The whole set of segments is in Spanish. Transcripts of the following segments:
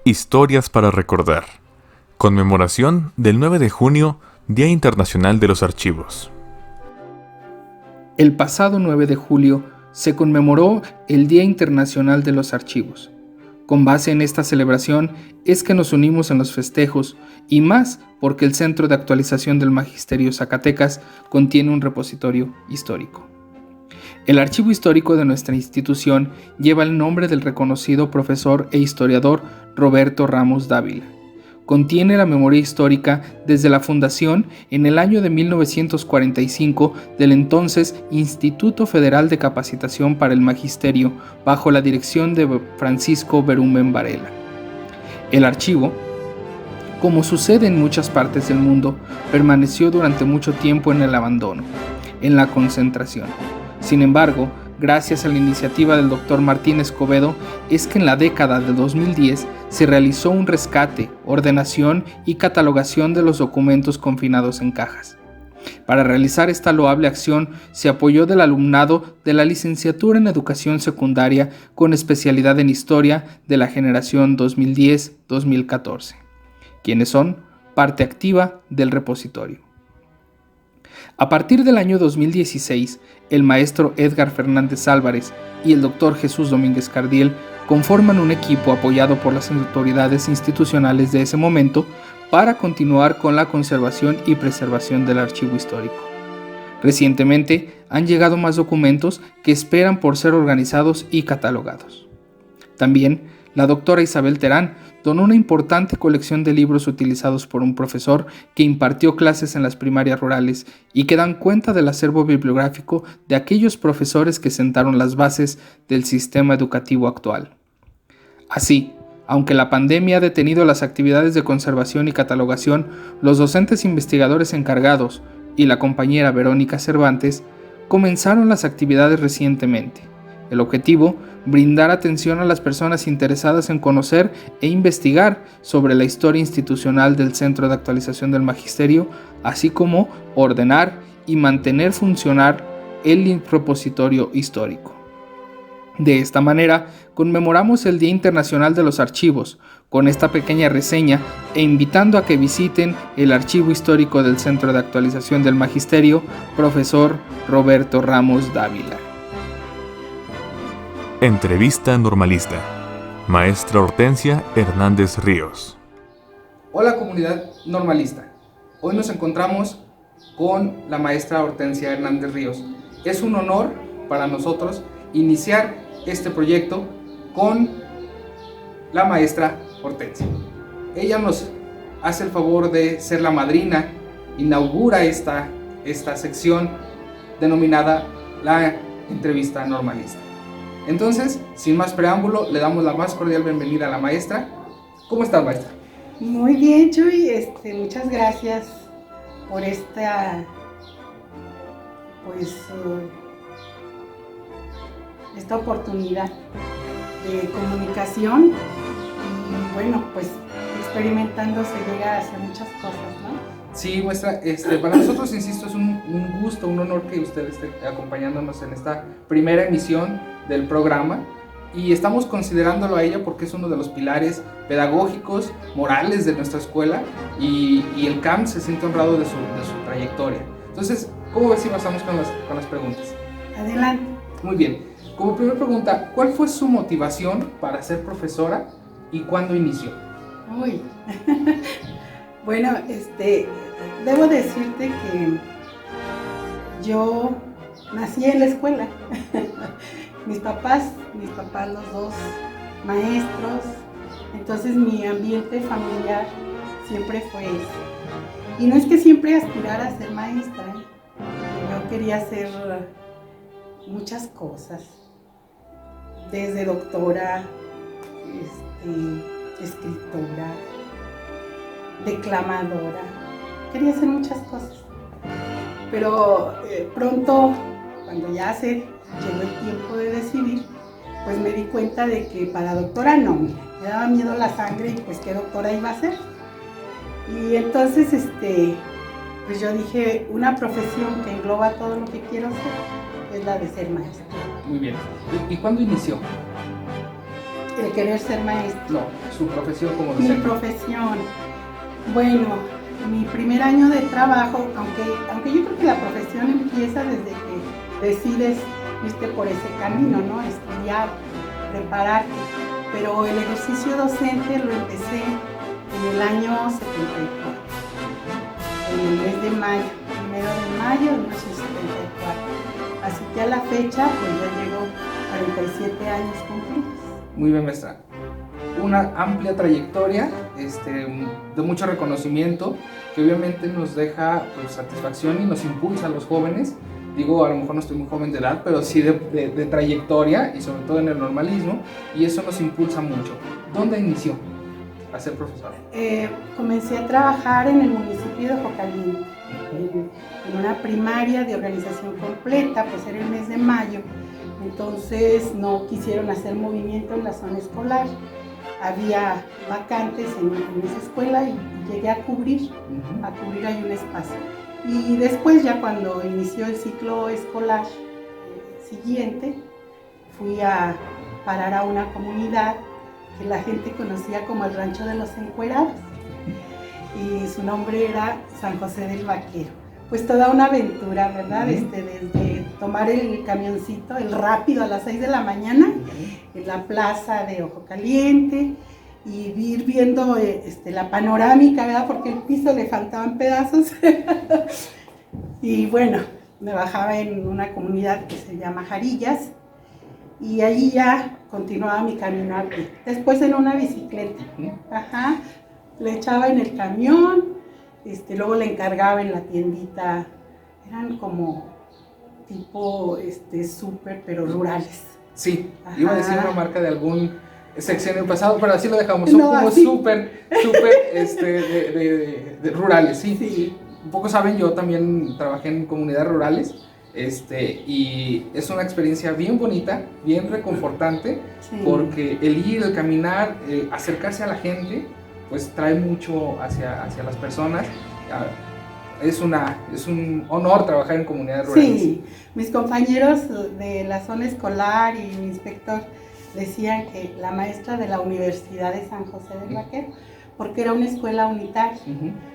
Historias para recordar. Conmemoración del 9 de junio, Día Internacional de los Archivos. El pasado 9 de julio se conmemoró el Día Internacional de los Archivos. Con base en esta celebración es que nos unimos en los festejos, y más porque el Centro de Actualización del Magisterio Zacatecas contiene un repositorio histórico. El archivo histórico de nuestra institución lleva el nombre del reconocido profesor e historiador Roberto Ramos Dávila. Contiene la memoria histórica desde la fundación en el año de 1945 del entonces Instituto Federal de Capacitación para el Magisterio, bajo la dirección de Francisco Berumen Varela. El archivo, como sucede en muchas partes del mundo, permaneció durante mucho tiempo en el abandono, en la concentración. Sin embargo, gracias a la iniciativa del Dr. Martín Escobedo, es que en la década de 2010 se realizó un rescate, ordenación y catalogación de los documentos confinados en cajas. Para realizar esta loable acción se apoyó del alumnado de la licenciatura en Educación Secundaria con especialidad en Historia de la generación 2010-2014, quienes son parte activa del repositorio. A partir del año 2016, el maestro Edgar Fernández Álvarez y el doctor Jesús Domínguez Cardiel conforman un equipo apoyado por las autoridades institucionales de ese momento para continuar con la conservación y preservación del archivo histórico. Recientemente han llegado más documentos que esperan por ser organizados y catalogados. También, la doctora Isabel Terán donó una importante colección de libros utilizados por un profesor que impartió clases en las primarias rurales y que dan cuenta del acervo bibliográfico de aquellos profesores que sentaron las bases del sistema educativo actual. Así, aunque la pandemia ha detenido las actividades de conservación y catalogación, los docentes investigadores encargados y la compañera Verónica Cervantes comenzaron las actividades recientemente. El objetivo, brindar atención a las personas interesadas en conocer e investigar sobre la historia institucional del Centro de Actualización del Magisterio, así como ordenar y mantener funcionar el repositorio histórico. De esta manera, conmemoramos el Día Internacional de los Archivos, con esta pequeña reseña e invitando a que visiten el archivo histórico del Centro de Actualización del Magisterio, profesor Roberto Ramos Dávila. Entrevista normalista. Maestra Hortensia Hernández Ríos. Hola comunidad normalista. Hoy nos encontramos con la maestra Hortensia Hernández Ríos. Es un honor para nosotros iniciar este proyecto con la maestra Hortensia. Ella nos hace el favor de ser la madrina, inaugura esta sección denominada la entrevista normalista. Entonces, sin más preámbulo, le damos la más cordial bienvenida a la maestra. ¿Cómo estás, maestra? Muy bien, Chuy. Muchas gracias por esta oportunidad de comunicación. Y bueno, pues experimentando se llega a hacer muchas cosas, ¿no? Sí, maestra, para nosotros, insisto, es un gusto, un honor que usted esté acompañándonos en esta primera emisión del programa, y estamos considerándolo a ella porque es uno de los pilares pedagógicos, morales de nuestra escuela, y el CAM se siente honrado de su trayectoria. Entonces, ¿cómo ves si pasamos con las preguntas? Adelante. Muy bien. Como primera pregunta, ¿cuál fue su motivación para ser profesora y cuándo inició? Uy, bueno, debo decirte que yo nací en la escuela. Mis papás los dos maestros, entonces mi ambiente familiar siempre fue ese. Y no es que siempre aspirara a ser maestra, yo quería hacer muchas cosas, desde doctora, escritora, declamadora, quería hacer muchas cosas. Pero pronto, cuando ya llegó el tiempo de decidir, pues me di cuenta de que para doctora no, mira, me daba miedo la sangre y pues qué doctora iba a ser. Y entonces, pues yo dije, una profesión que engloba todo lo que quiero hacer es la de ser maestra. Muy bien. ¿Y cuándo inició? el querer ser maestra. No, su profesión como Mi docente. profesión. Bueno, mi primer año de trabajo, aunque yo creo que la profesión empieza desde que decides irte por ese camino, ¿no? Estudiar, prepararte. Pero el ejercicio docente lo empecé en el año 74, en el mes de mayo, 1 de mayo de 1974. Así que a la fecha, pues ya llevo 47 años cumplidos. Muy bien, maestra. Una amplia trayectoria, de mucho reconocimiento, que obviamente nos deja pues, satisfacción y nos impulsa a los jóvenes. Digo, a lo mejor no estoy muy joven de edad, pero sí de trayectoria y sobre todo en el normalismo, y eso nos impulsa mucho. ¿Dónde inició a ser profesor? Comencé a trabajar en el municipio de Ojo Caliente, en una primaria de organización completa, pues era el mes de mayo, entonces no quisieron hacer movimiento en la zona escolar. Había vacantes en esa escuela y llegué a cubrir ahí un espacio. Y después, ya cuando inició el ciclo escolar siguiente, fui a parar a una comunidad que la gente conocía como el Rancho de los Encuerados, y su nombre era San José del Vaquero. Pues toda una aventura, ¿verdad? Desde tomar el camioncito, el rápido, a las 6 de la mañana, en la plaza de Ojo Caliente, y ir viendo la panorámica, ¿verdad? Porque el piso le faltaban pedazos. Y bueno, me bajaba en una comunidad que se llama Jarillas, y allí ya continuaba mi camino a pie. Después en una bicicleta, le echaba en el camión, luego le encargaba en la tiendita, eran como tipo súper, pero rurales. Sí, iba a decir una marca de algún sexenio pasado, pero así lo dejamos. Son No, como así. súper de rurales, sí. Sí. Un poco saben, yo también trabajé en comunidades rurales, y es una experiencia bien bonita, bien reconfortante, Sí. porque el ir, el caminar, el acercarse a la gente, pues trae mucho hacia las personas. Es un honor trabajar en comunidades rurales. Sí, mis compañeros de la zona escolar y mi inspector decían que la maestra de la Universidad de San José del Vaquero, porque era una escuela unitaria,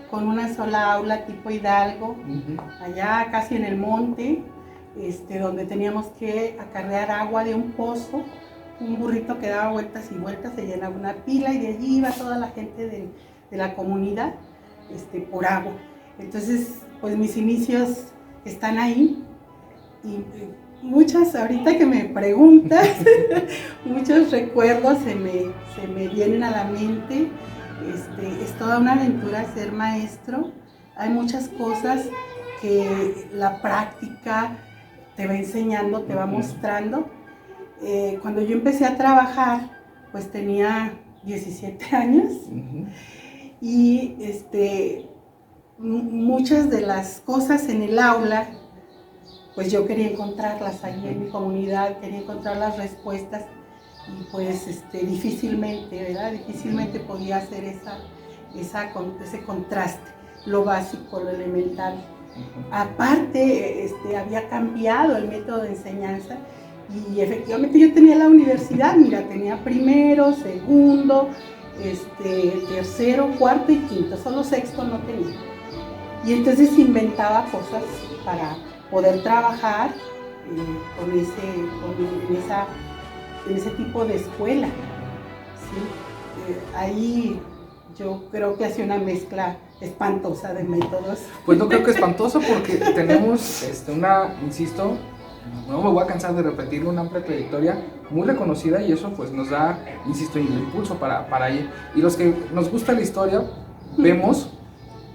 con una sola aula tipo Hidalgo, allá casi en el monte, donde teníamos que acarrear agua de un pozo, un burrito que daba vueltas y vueltas, se llenaba una pila y de allí iba toda la gente de la comunidad por agua. Entonces, pues mis inicios están ahí, y muchas, ahorita que me preguntas, muchos recuerdos se me vienen a la mente. Es toda una aventura ser maestro. Hay muchas cosas que la práctica te va enseñando, te va mostrando. Cuando yo empecé a trabajar, pues tenía 17 años, y muchas de las cosas en el aula, pues yo quería encontrarlas ahí en mi comunidad, quería encontrar las respuestas, y pues difícilmente, ¿verdad? Difícilmente podía hacer ese contraste, lo básico, lo elemental. Aparte, había cambiado el método de enseñanza, y efectivamente yo tenía la universidad, mira, tenía primero, segundo, tercero, cuarto y quinto, solo sexto no tenía. Y entonces inventaba cosas para poder trabajar en ese tipo de escuela. ¿Sí? Ahí yo creo que hacía una mezcla espantosa de métodos. Pues no creo que espantoso, porque tenemos insisto, no me voy a cansar de repetirlo, una amplia trayectoria muy reconocida, y eso pues nos da, insisto, el impulso para ir. Y los que nos gusta la historia, vemos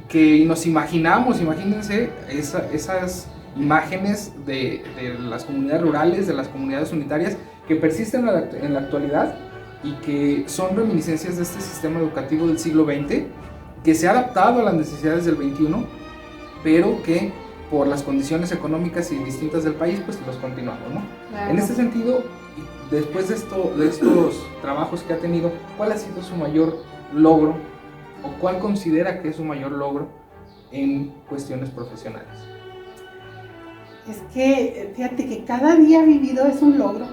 que nos imaginamos, imagínense esas imágenes de las comunidades rurales, de las comunidades unitarias que persisten en la actualidad, y que son reminiscencias de este sistema educativo del siglo XX, que se ha adaptado a las necesidades del XXI, pero que por las condiciones económicas y distintas del país, pues los continuamos, ¿no? Claro. En este sentido, después de estos trabajos que ha tenido, ¿cuál ha sido su mayor logro, o cuál considera que es su mayor logro en cuestiones profesionales? Es que, fíjate que cada día vivido es un logro,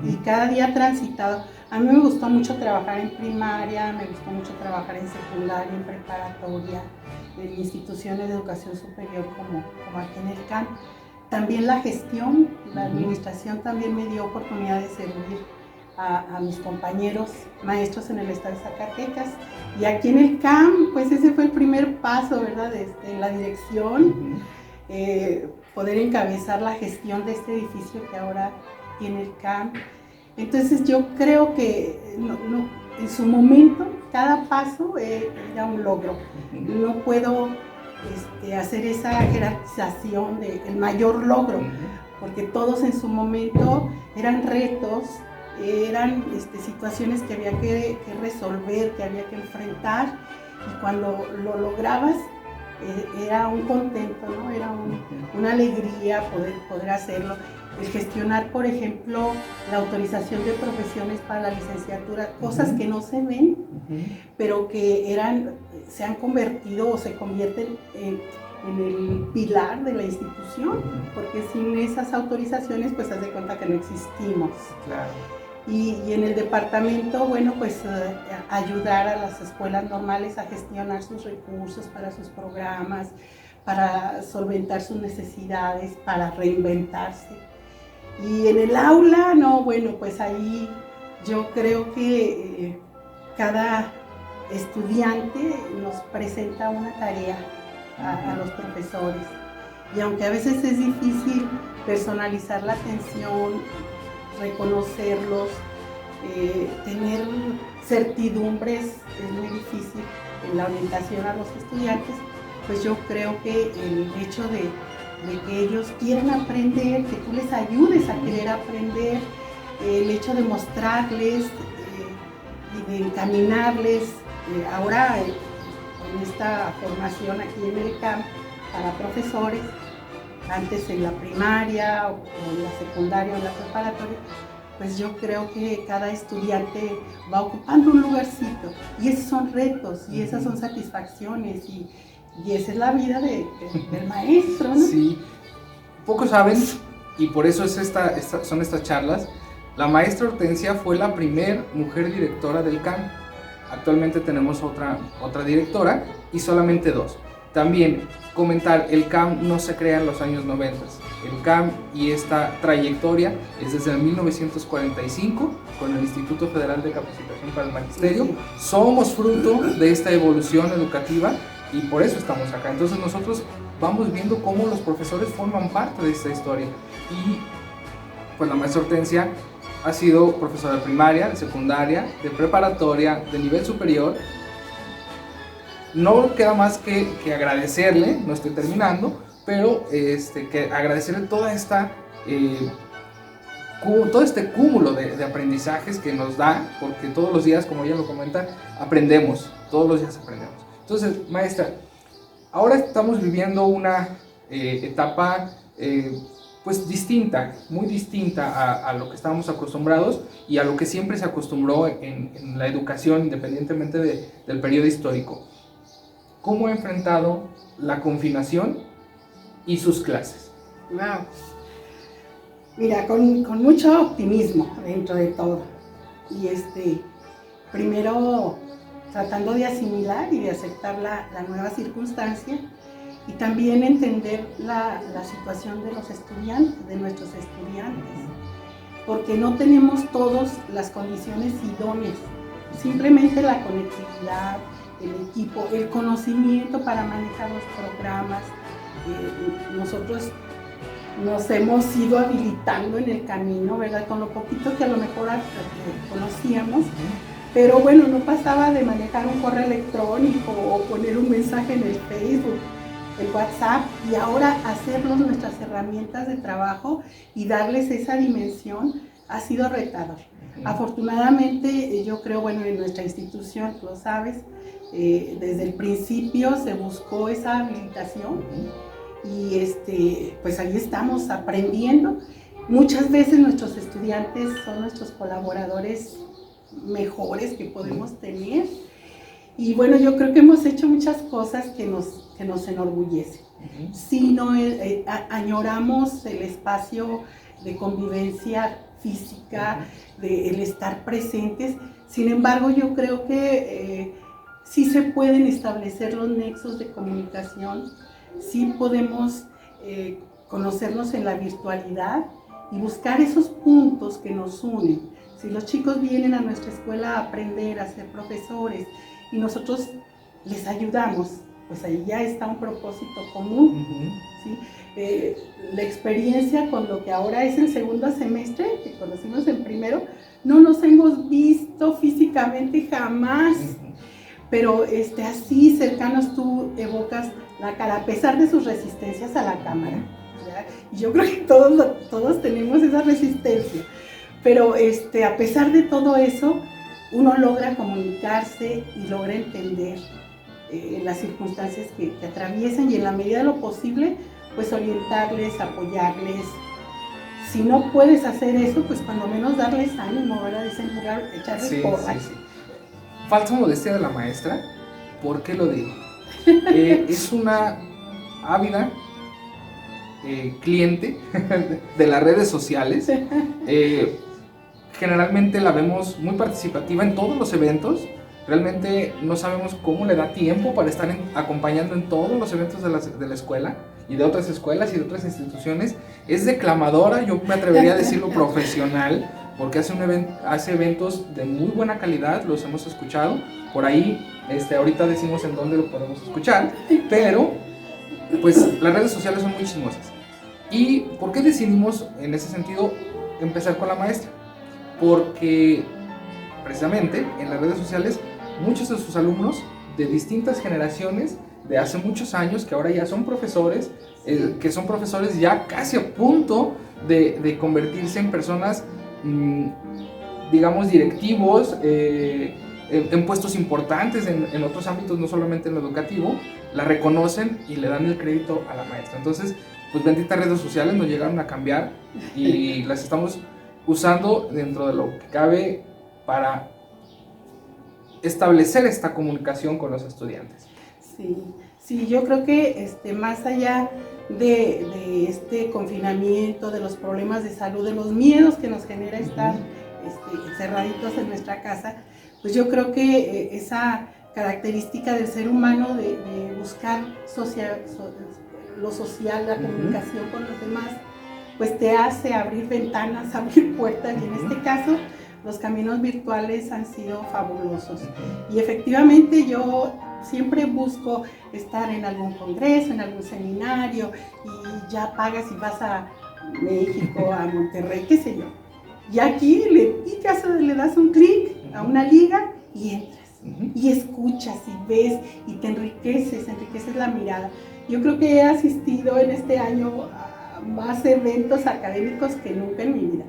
y cada día transitado, A mí me gustó mucho trabajar en primaria, me gustó mucho trabajar en secundaria, en preparatoria, en instituciones de educación superior como aquí en el CAM. También la gestión, la administración también me dio oportunidad de servir a mis compañeros maestros en el estado de Zacatecas. Y aquí en el CAM, pues ese fue el primer paso, ¿verdad? En la dirección, poder encabezar la gestión de este edificio que ahora tiene el CAM. Entonces yo creo que en su momento cada paso era un logro. No puedo hacer esa jerarquización del mayor logro, porque todos en su momento eran retos, eran situaciones que había que resolver, que había que enfrentar, y cuando lo lograbas era un contento, ¿no? Era una alegría poder hacerlo. El gestionar, por ejemplo, la autorización de profesiones para la licenciatura, cosas que no se ven, pero que se han convertido o se convierten en el pilar de la institución, porque sin esas autorizaciones, pues haz de cuenta que no existimos. Claro. Y en el departamento, bueno, pues ayudar a las escuelas normales a gestionar sus recursos para sus programas, para solventar sus necesidades, para reinventarse. Y en el aula, no, bueno, pues ahí yo creo que cada estudiante nos presenta una tarea a los profesores. Y aunque a veces es difícil personalizar la atención, reconocerlos, tener certidumbres, es muy difícil en la orientación a los estudiantes, pues yo creo que el hecho de que ellos quieran aprender, que tú les ayudes a querer aprender, el hecho de mostrarles y de encaminarles, ahora en esta formación aquí en el CAM para profesores, antes en la primaria o en la secundaria o en la preparatoria, pues yo creo que cada estudiante va ocupando un lugarcito, y esos son retos y esas son satisfacciones, y esa es la vida del maestro, ¿no? Sí, pocos saben, y por eso son estas charlas. La maestra Hortensia fue la primer mujer directora del CAM. Actualmente tenemos otra directora y solamente 2. También comentar, el CAM no se crea en los años 90. El CAM y esta trayectoria es desde 1945 con el Instituto Federal de Capacitación para el Magisterio. Sí. Somos fruto de esta evolución educativa y por eso estamos acá. Entonces nosotros vamos viendo cómo los profesores forman parte de esta historia. Y pues la maestra Hortensia ha sido profesora de primaria, de secundaria, de preparatoria, de nivel superior. No queda más que agradecerle, no estoy terminando, pero que agradecerle todo este cúmulo de aprendizajes que nos da, porque todos los días, como ella lo comenta, aprendemos, todos los días aprendemos. Entonces, maestra, ahora estamos viviendo una etapa pues distinta, muy distinta a lo que estábamos acostumbrados y a lo que siempre se acostumbró en la educación, independientemente del periodo histórico. ¿Cómo ha enfrentado la confinación y sus clases? Wow. Mira, con mucho optimismo dentro de todo. Y primero tratando de asimilar y de aceptar la nueva circunstancia, y también entender la situación de los estudiantes, de nuestros estudiantes, porque no tenemos todos las condiciones idóneas, simplemente la conectividad, el equipo, el conocimiento para manejar los programas. Nosotros nos hemos ido habilitando en el camino, ¿verdad? Con lo poquito que a lo mejor conocíamos, pero bueno, no pasaba de manejar un correo electrónico o poner un mensaje en el Facebook, el WhatsApp, y ahora hacerlos nuestras herramientas de trabajo y darles esa dimensión ha sido retador. Afortunadamente, yo creo, bueno, en nuestra institución, lo sabes, desde el principio se buscó esa habilitación y pues ahí estamos aprendiendo. Muchas veces nuestros estudiantes son nuestros colaboradores mejores que podemos tener. Y bueno, yo creo que hemos hecho muchas cosas que nos enorgullecen. Sí, añoramos el espacio de convivencia física, de el estar presentes. Sin embargo, yo creo que sí se pueden establecer los nexos de comunicación, sí podemos conocernos en la virtualidad y buscar esos puntos que nos unen. Si los chicos vienen a nuestra escuela a aprender, a ser profesores, y nosotros les ayudamos, pues ahí ya está un propósito común. ¿Sí? La experiencia con lo que ahora es el segundo semestre, que conocimos en primero, no nos hemos visto físicamente jamás, pero así cercanos tú evocas la cara, a pesar de sus resistencias a la cámara, ¿verdad? Y yo creo que todos tenemos esa resistencia, pero a pesar de todo eso, uno logra comunicarse y logra entender las circunstancias que atraviesan, y en la medida de lo posible, pues orientarles, apoyarles. Si no puedes hacer eso, pues cuando menos darles ánimo, ¿verdad? Echarles porras. Sí. Falsa modestia de la maestra, ¿por qué lo digo? Es una ávida cliente de las redes sociales. Generalmente la vemos muy participativa en todos los eventos. Realmente no sabemos cómo le da tiempo para estar acompañando en todos los eventos de la escuela y de otras escuelas y de otras instituciones. Es declamadora, yo me atrevería a decirlo profesional, porque hace eventos de muy buena calidad, los hemos escuchado. Por ahí, ahorita decimos en dónde lo podemos escuchar, pero pues las redes sociales son muy chismosas. ¿Y por qué decidimos en ese sentido empezar con la maestra? Porque precisamente en las redes sociales muchos de sus alumnos de distintas generaciones de hace muchos años, que ahora ya son profesores, que son profesores ya casi a punto de convertirse en personas, digamos, directivos, en puestos importantes en otros ámbitos, no solamente en lo educativo, la reconocen y le dan el crédito a la maestra. Entonces, pues benditas redes sociales nos llegaron a cambiar y las estamos usando dentro de lo que cabe para establecer esta comunicación con los estudiantes. Sí, yo creo que más allá de este confinamiento, de los problemas de salud, de los miedos que nos genera estar encerraditos en nuestra casa, pues yo creo que esa característica del ser humano de buscar lo social, la comunicación con los demás, pues te hace abrir ventanas, abrir puertas, y en este caso los caminos virtuales han sido fabulosos. Y efectivamente yo siempre busco estar en algún congreso, en algún seminario, y ya pagas y vas a México, a Monterrey, qué sé yo. Y aquí le picas, le das un clic a una liga y entras. Y escuchas y ves y te enriqueces la mirada. Yo creo que he asistido en este año a más eventos académicos que nunca en mi vida.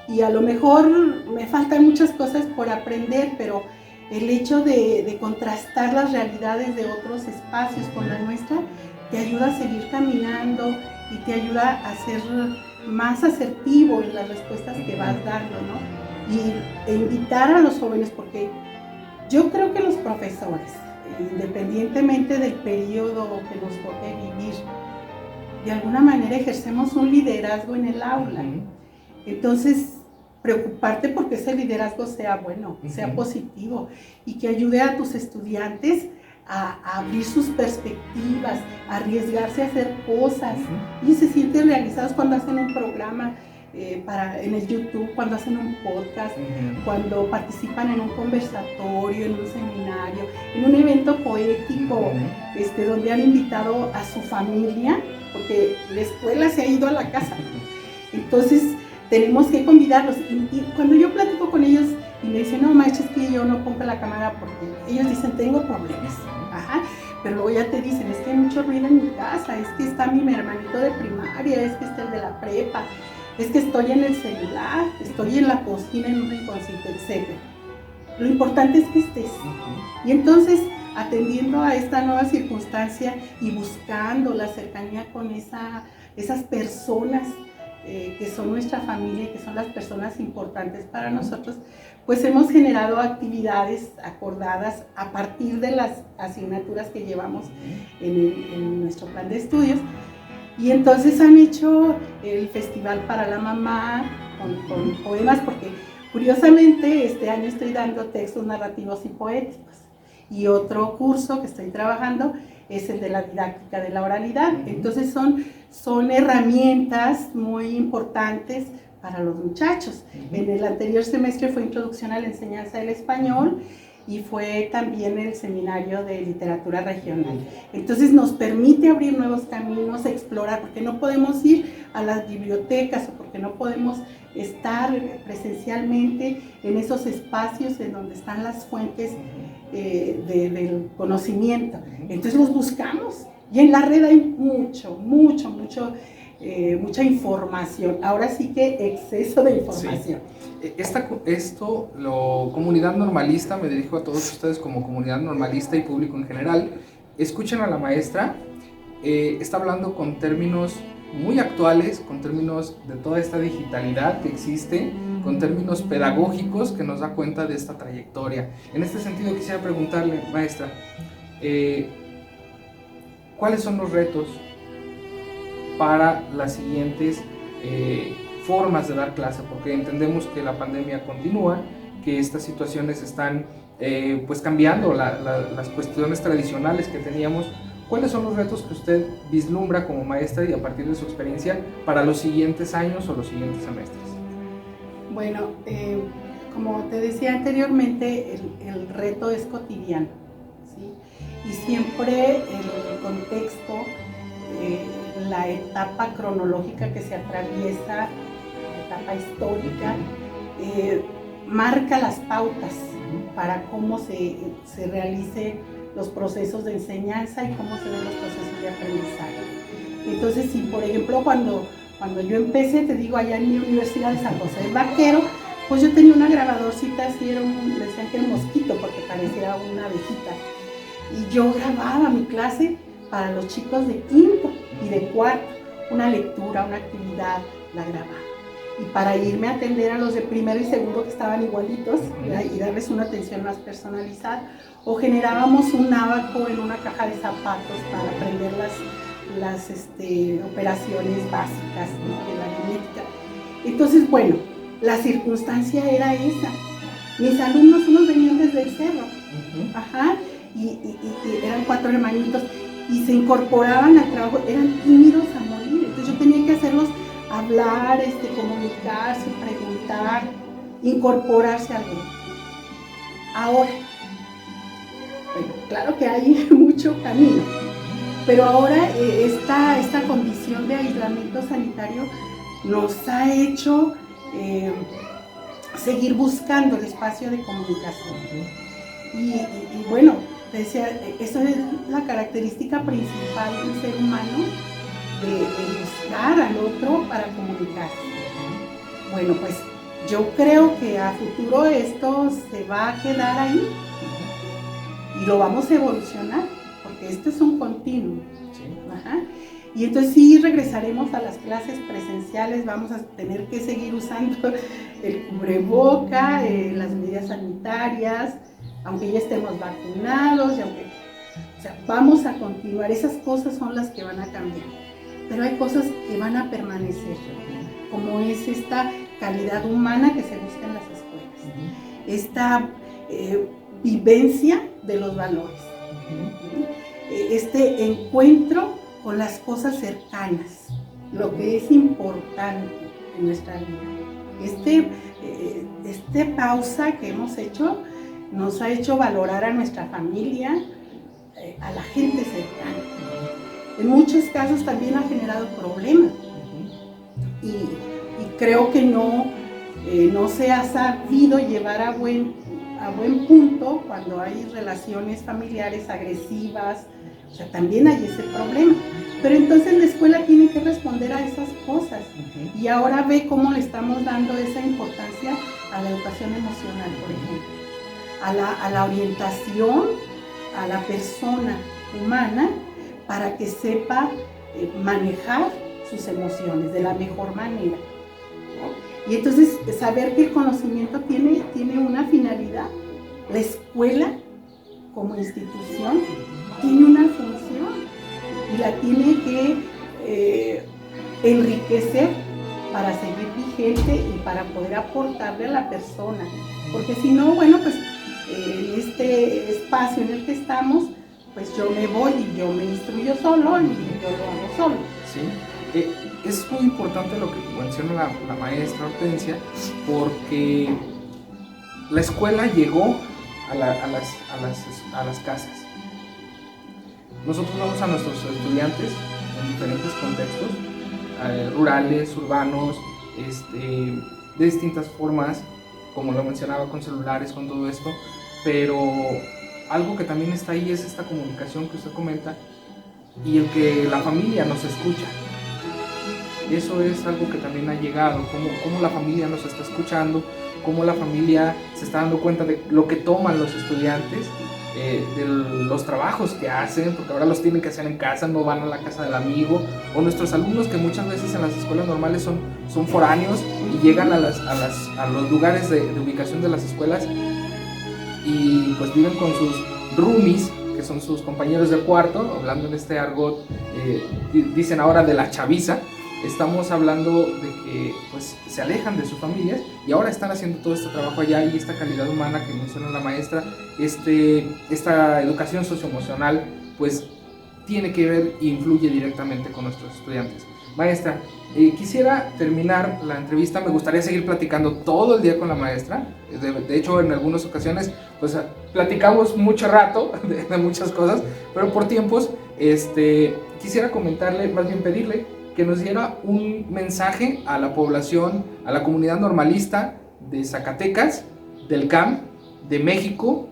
Y a lo mejor me faltan muchas cosas por aprender, pero el hecho de contrastar las realidades de otros espacios con la nuestra te ayuda a seguir caminando y te ayuda a ser más asertivo en las respuestas que vas dando, ¿no? E invitar a los jóvenes, porque yo creo que los profesores, independientemente del periodo que nos toque vivir, de alguna manera ejercemos un liderazgo en el aula. Entonces, preocuparte porque ese liderazgo sea bueno, sea positivo, y que ayude a tus estudiantes a abrir sus perspectivas, a arriesgarse a hacer cosas. Y se sienten realizados cuando hacen un programa en el YouTube, cuando hacen un podcast, cuando participan en un conversatorio, en un seminario, en un evento poético, donde han invitado a su familia, porque la escuela se ha ido a la casa. Entonces, tenemos que convidarlos. Y cuando yo platico con ellos y me dicen, no, maestra, es que yo no pongo la cámara porque ellos dicen, tengo problemas. Pero luego ya te dicen, es que hay mucho ruido en mi casa, es que está mi hermanito de primaria, es que está el de la prepa, es que estoy en el celular, estoy en la cocina, en un rinconcito, etc. Lo importante es que estés. Y entonces, atendiendo a esta nueva circunstancia y buscando la cercanía con esas personas que son nuestra familia, que son las personas importantes para nosotros, pues hemos generado actividades acordadas a partir de las asignaturas que llevamos en nuestro plan de estudios. Y entonces han hecho el Festival para la Mamá con poemas, porque curiosamente este año estoy dando textos narrativos y poéticos. Y otro curso que estoy trabajando es el de la didáctica de la oralidad. Entonces son herramientas muy importantes para los muchachos. En el anterior semestre fue Introducción a la Enseñanza del Español y fue también el seminario de literatura regional. Entonces nos permite abrir nuevos caminos, explorar, porque no podemos ir a las bibliotecas o porque no podemos estar presencialmente en esos espacios en donde están las fuentes del conocimiento. Entonces los buscamos y en la red hay mucha información. Ahora sí que exceso de información. Sí. Comunidad normalista, me dirijo a todos ustedes como comunidad normalista y público en general, escuchen a la maestra, está hablando con términos muy actuales, con términos de toda esta digitalidad que existe, con términos pedagógicos que nos da cuenta de esta trayectoria. En este sentido quisiera preguntarle, maestra, ¿cuáles son los retos para las siguientes formas de dar clase? Porque entendemos que la pandemia continúa, que estas situaciones están pues cambiando las cuestiones tradicionales que teníamos. ¿Cuáles son los retos que usted vislumbra como maestra y a partir de su experiencia para los siguientes años o los siguientes semestres? Bueno, como te decía anteriormente, el reto es cotidiano, ¿sí? Y siempre el contexto, la etapa cronológica que se atraviesa, la etapa histórica, marca las pautas para cómo se realicen los procesos de enseñanza y cómo se ven los procesos de aprendizaje. Entonces, si por ejemplo cuando yo empecé, te digo, allá en mi universidad de San José del Vaquero, pues yo tenía una grabadorcita así, le decían que era un mosquito porque parecía una abejita. Y yo grababa mi clase para los chicos de quinto y de cuarto, una lectura, una actividad, la grababa. Y para irme a atender a los de primero y segundo que estaban igualitos y darles una atención más personalizada, o generábamos un ábaco en una caja de zapatos para aprender las operaciones básicas, ¿no?, de la aritmética. Entonces, bueno, la circunstancia era esa. Mis alumnos, unos venían desde el cerro, y eran 4 hermanitos, y se incorporaban al trabajo, eran tímidos a morir. Entonces yo tenía que hacerlos hablar, comunicarse, preguntar, incorporarse al grupo. Ahora, bueno, claro que hay mucho camino, pero ahora esta condición de aislamiento sanitario nos ha hecho seguir buscando el espacio de comunicación. Y bueno, decía, eso es la característica principal del ser humano, de buscar al otro para comunicarse. Bueno, pues yo creo que a futuro esto se va a quedar ahí y lo vamos a evolucionar, porque esto es un continuo. Y entonces sí regresaremos a las clases presenciales, vamos a tener que seguir usando el cubreboca, las medidas sanitarias, aunque ya estemos vacunados, vamos a continuar. Esas cosas son las que van a cambiar, pero hay cosas que van a permanecer, como es esta calidad humana que se busca en las escuelas, esta vivencia de los valores, este encuentro con las cosas cercanas, lo que es importante en nuestra vida. Este pausa que hemos hecho nos ha hecho valorar a nuestra familia, a la gente cercana. En muchos casos también ha generado problemas y creo que no se ha sabido llevar a buen punto cuando hay relaciones familiares agresivas. También hay ese problema, pero entonces la escuela tiene que responder a esas cosas y ahora ve cómo le estamos dando esa importancia a la educación emocional, por ejemplo, a la orientación a la persona humana para que sepa manejar sus emociones de la mejor manera, ¿no? Y entonces saber que el conocimiento tiene una finalidad. La escuela como institución tiene una función y la tiene que enriquecer para seguir vigente y para poder aportarle a la persona. Porque si no, bueno, pues en este espacio en el que estamos, pues yo me voy y yo me instruyo solo y yo lo hago solo. Sí, es muy importante lo que menciona la maestra Hortensia, porque la escuela llegó a las casas. Nosotros vamos a nuestros estudiantes en diferentes contextos, rurales, urbanos, de distintas formas, como lo mencionaba, con celulares, con todo esto, pero algo que también está ahí es esta comunicación que usted comenta y el que la familia nos escucha. Eso es algo que también ha llegado, cómo la familia nos está escuchando, cómo la familia se está dando cuenta de lo que toman los estudiantes, de los trabajos que hacen, porque ahora los tienen que hacer en casa, no van a la casa del amigo, o nuestros alumnos que muchas veces en las escuelas normales son foráneos y llegan a los lugares de ubicación de las escuelas y pues viven con sus roomies, que son sus compañeros de cuarto, hablando en este argot, dicen ahora de la chaviza. Estamos hablando de que pues se alejan de sus familias y ahora están haciendo todo este trabajo allá, y esta calidad humana que menciona la maestra, esta educación socioemocional, pues tiene que ver e influye directamente con nuestros estudiantes. Maestra, quisiera terminar la entrevista, me gustaría seguir platicando todo el día con la maestra, de hecho en algunas ocasiones pues platicamos mucho rato de muchas cosas, pero por tiempos quisiera comentarle, más bien pedirle que nos diera un mensaje a la población, a la comunidad normalista de Zacatecas, del CAM, de México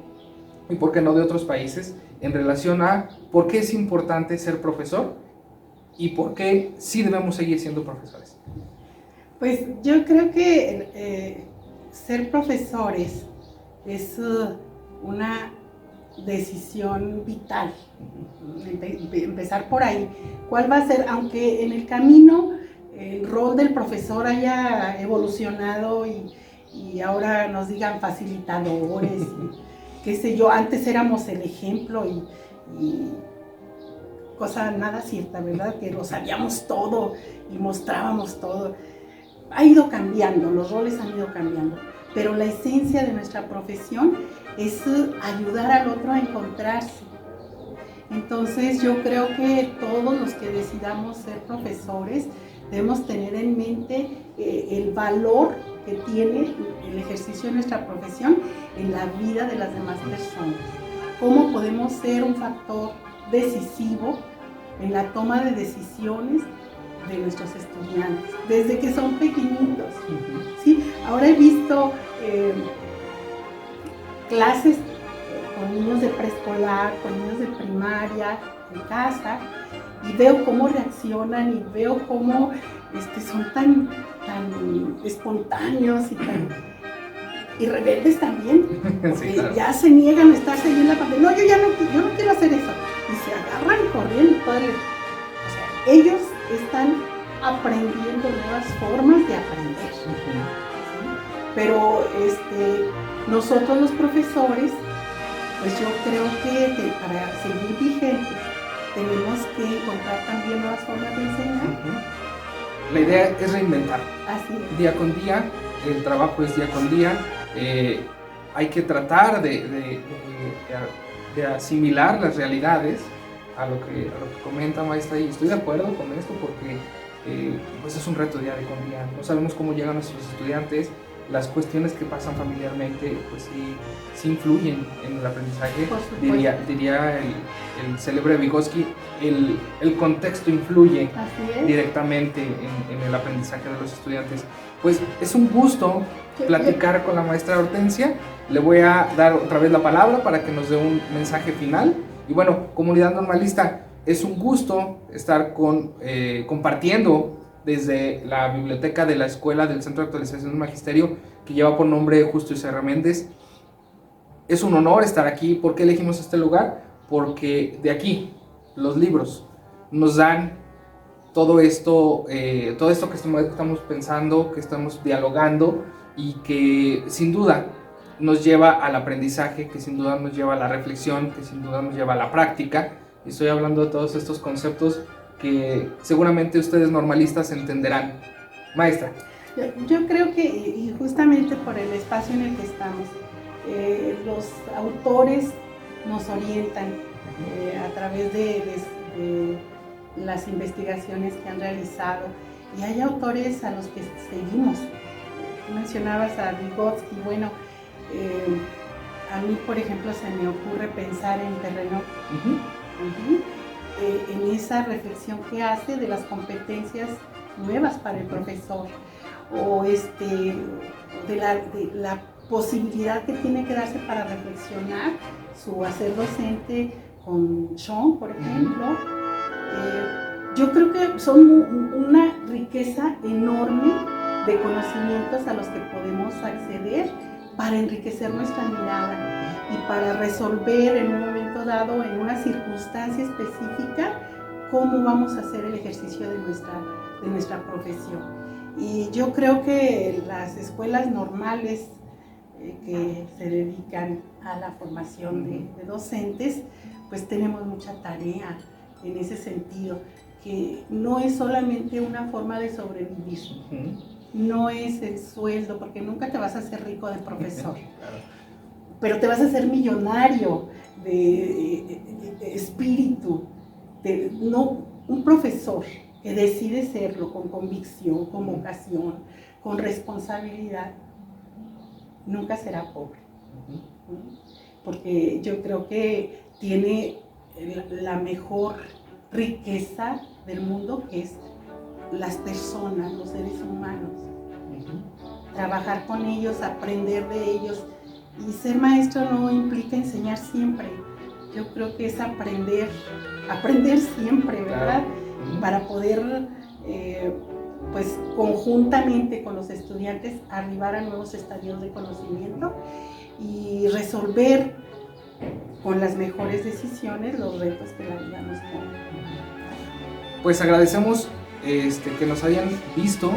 y por qué no de otros países, en relación a por qué es importante ser profesor y por qué sí debemos seguir siendo profesores. Pues yo creo que ser profesores es una decisión vital. Empezar por ahí. ¿Cuál va a ser? Aunque en el camino el rol del profesor haya evolucionado y ahora nos digan facilitadores, qué sé yo, antes éramos el ejemplo y cosa nada cierta, ¿verdad? Que lo sabíamos todo y mostrábamos todo. Ha ido cambiando, los roles han ido cambiando, pero la esencia de nuestra profesión es ayudar al otro a encontrarse. Entonces yo creo que todos los que decidamos ser profesores debemos tener en mente el valor que tiene el ejercicio de nuestra profesión en la vida de las demás personas. Cómo podemos ser un factor decisivo en la toma de decisiones de nuestros estudiantes, desde que son pequeñitos. ¿Sí? Ahora he visto clases con niños de preescolar, con niños de primaria, en casa, y veo cómo reaccionan y veo cómo son tan espontáneos y rebeldes también, porque sí, claro, ya se niegan a estarse ahí en la pantalla. No, yo no quiero hacer eso. Y se agarran corriendo. O sea, ellos están aprendiendo nuevas formas de aprender. ¿Sí? Pero nosotros los profesores, pues yo creo que para seguir vigentes tenemos que encontrar también nuevas formas de enseñar. La idea es reinventar. Así es. Día con día, el trabajo es día con día. Hay que tratar de asimilar las realidades a lo que comenta maestra, y estoy de acuerdo con esto porque pues es un reto día con día. No sabemos cómo llegan nuestros estudiantes, las cuestiones que pasan familiarmente pues sí influyen en el aprendizaje. Diría el célebre Vygotsky, el contexto influye directamente en el aprendizaje de los estudiantes. Pues es un gusto platicar con la maestra Hortensia. Le voy a dar otra vez la palabra para que nos dé un mensaje final. Y bueno, comunidad normalista, es un gusto estar compartiendo desde la biblioteca de la escuela del Centro de Actualización del Magisterio, que lleva por nombre Justo Isserra Méndez. Es un honor estar aquí. ¿Por qué elegimos este lugar? Porque de aquí los libros nos dan todo esto que estamos pensando, que estamos dialogando, y que sin duda nos lleva al aprendizaje, que sin duda nos lleva a la reflexión, que sin duda nos lleva a la práctica. Estoy hablando de todos estos conceptos que seguramente ustedes normalistas entenderán Maestra. Yo creo que, y justamente por el espacio en el que estamos, los autores nos orientan a través de las investigaciones que han realizado, y hay autores a los que seguimos. Tú mencionabas a Vygotsky. Bueno, a mí, por ejemplo, se me ocurre pensar en Perrenot, en esa reflexión que hace de las competencias nuevas para el profesor, o de la posibilidad que tiene que darse para reflexionar su hacer docente con Sean, por ejemplo. Yo creo que son una riqueza enorme de conocimientos a los que podemos acceder para enriquecer nuestra mirada y para resolver en un momento dado, en una circunstancia específica, cómo vamos a hacer el ejercicio de nuestra profesión. Y yo creo que las escuelas normales que se dedican a la formación de docentes, pues tenemos mucha tarea en ese sentido, que no es solamente una forma de sobrevivir, no es el sueldo, porque nunca te vas a hacer rico de profesor, pero te vas a hacer millonario de espíritu, no un profesor que decide serlo con convicción, con vocación, con responsabilidad, nunca será pobre, porque yo creo que tiene la mejor riqueza del mundo, que es las personas, los seres humanos. Trabajar con ellos, aprender de ellos. Y ser maestro no implica enseñar siempre. Yo creo que es aprender siempre, ¿verdad? Para poder, pues conjuntamente con los estudiantes, arribar a nuevos estadios de conocimiento y resolver con las mejores decisiones los retos que la vida nos pone. Pues agradecemos que nos hayan visto,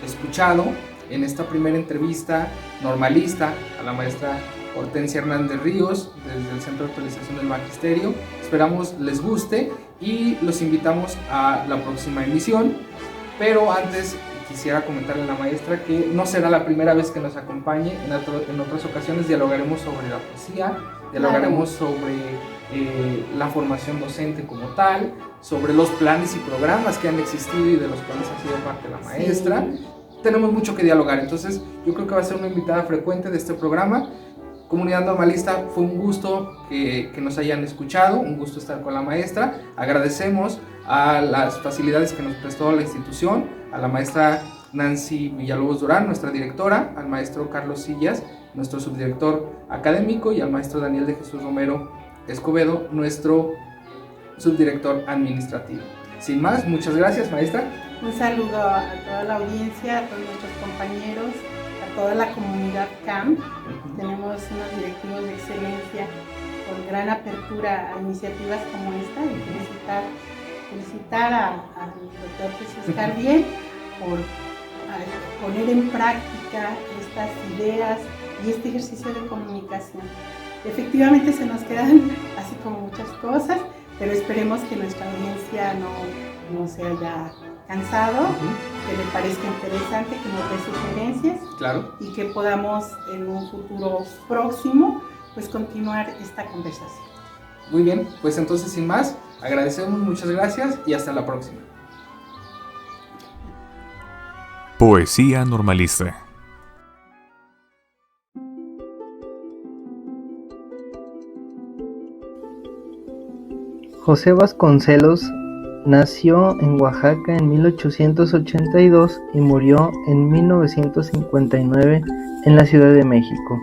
escuchado en esta primera entrevista normalista a la maestra Hortensia Hernández Ríos desde el Centro de Actualización del Magisterio. Esperamos les guste y los invitamos a la próxima emisión. Pero antes quisiera comentarle a la maestra que no será la primera vez que nos acompañe. En otras ocasiones dialogaremos sobre la poesía, dialogaremos sobre la formación docente como tal, sobre los planes y programas que han existido y de los cuales ha sido parte la maestra. Sí. Tenemos mucho que dialogar, entonces yo creo que va a ser una invitada frecuente de este programa. Comunidad Normalista, fue un gusto que nos hayan escuchado, un gusto estar con la maestra. Agradecemos a las facilidades que nos prestó la institución, a la maestra Nancy Villalobos Durán, nuestra directora, al maestro Carlos Sillas, nuestro subdirector académico, y al maestro Daniel de Jesús Romero Escobedo, nuestro subdirector administrativo. Sin más, muchas gracias, maestra. Un saludo a toda la audiencia, a todos nuestros compañeros, a toda la comunidad CAM. Tenemos unos directivos de excelencia con gran apertura a iniciativas como esta, y felicitar al doctor Jesús Cardiel por poner en práctica estas ideas y este ejercicio de comunicación. Efectivamente se nos quedan así como muchas cosas, pero esperemos que nuestra audiencia no se haya cansado, que le parezca interesante, que nos dé sugerencias, claro, y que podamos en un futuro próximo pues continuar esta conversación. Muy bien, pues entonces sin más, agradecemos, muchas gracias y hasta la próxima. Poesía Normalista. José Vasconcelos nació en Oaxaca en 1882 y murió en 1959 en la Ciudad de México.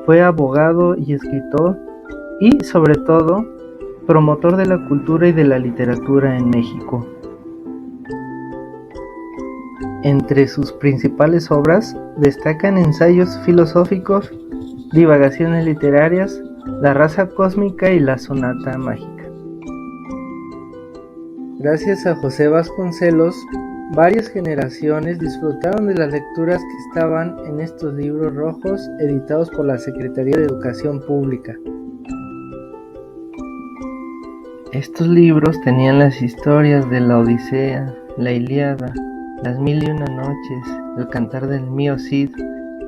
Fue abogado y escritor y, sobre todo, promotor de la cultura y de la literatura en México. Entre sus principales obras destacan ensayos filosóficos, divagaciones literarias, La raza cósmica y La sonata mágica. Gracias a José Vasconcelos, varias generaciones disfrutaron de las lecturas que estaban en estos libros rojos editados por la Secretaría de Educación Pública. Estos libros tenían las historias de la Odisea, la Ilíada, Las mil y una noches, El cantar del mío Cid,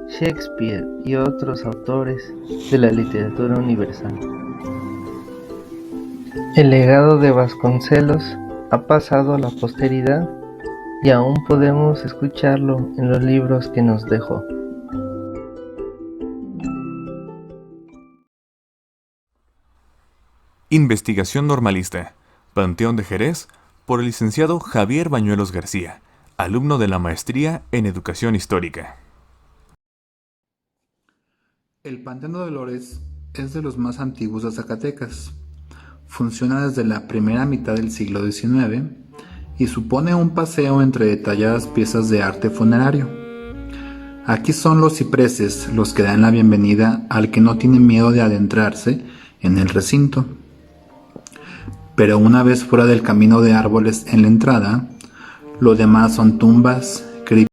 Shakespeare y otros autores de la literatura universal. El legado de Vasconcelos ha pasado a la posteridad y aún podemos escucharlo en los libros que nos dejó. Investigación normalista. Panteón de Jerez, por el licenciado Javier Bañuelos García, alumno de la Maestría en Educación Histórica. El Panteón de Dolores es de los más antiguos de Zacatecas. Funciona desde la primera mitad del siglo XIX y supone un paseo entre detalladas piezas de arte funerario. Aquí son los cipreses los que dan la bienvenida al que no tiene miedo de adentrarse en el recinto. Pero una vez fuera del camino de árboles en la entrada, lo demás son tumbas, criptas.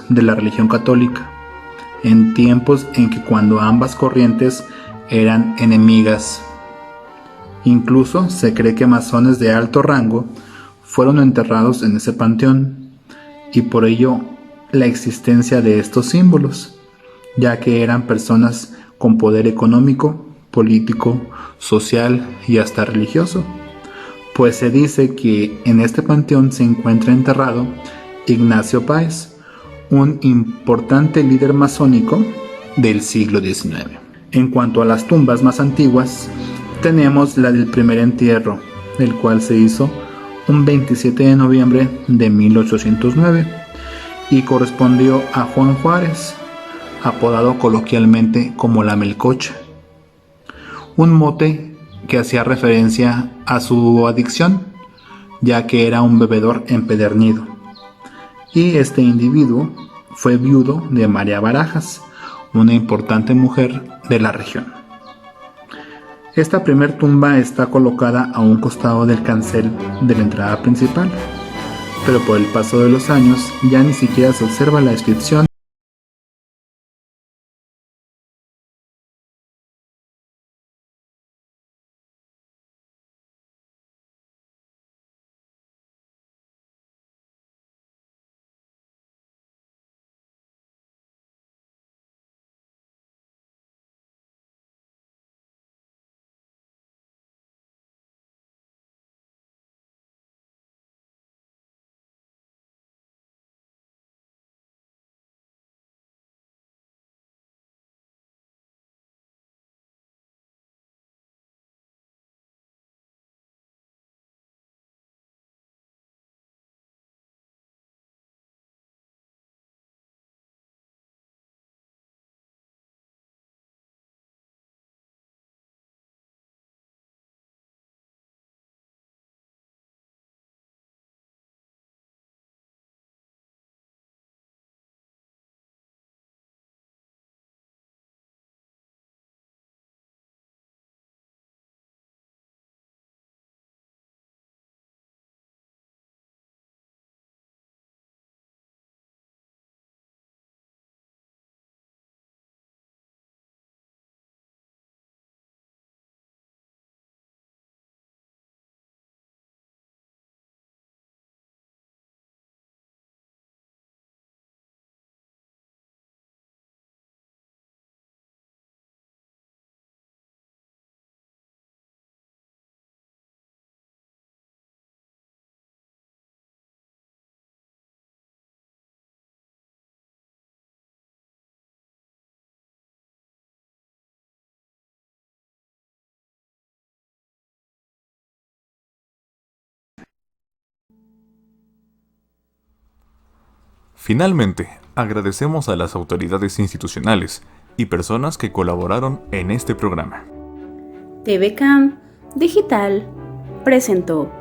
De la religión católica, en tiempos en que cuando ambas corrientes eran enemigas. Incluso se cree que masones de alto rango fueron enterrados en ese panteón, y por ello la existencia de estos símbolos, ya que eran personas con poder económico, político, social y hasta religioso, pues se dice que en este panteón se encuentra enterrado Ignacio Páez, un importante líder masónico del siglo XIX. En cuanto a las tumbas más antiguas, tenemos la del primer entierro, el cual se hizo un 27 de noviembre de 1809 y correspondió a Juan Juárez, apodado coloquialmente como la Melcocha, un mote que hacía referencia a su adicción, ya que era un bebedor empedernido. Y este individuo fue viudo de María Barajas, una importante mujer de la región. Esta primer tumba está colocada a un costado del cancel de la entrada principal, pero por el paso de los años ya ni siquiera se observa la inscripción Finalmente, agradecemos a las autoridades institucionales y personas que colaboraron en este programa. TVCAM Digital presentó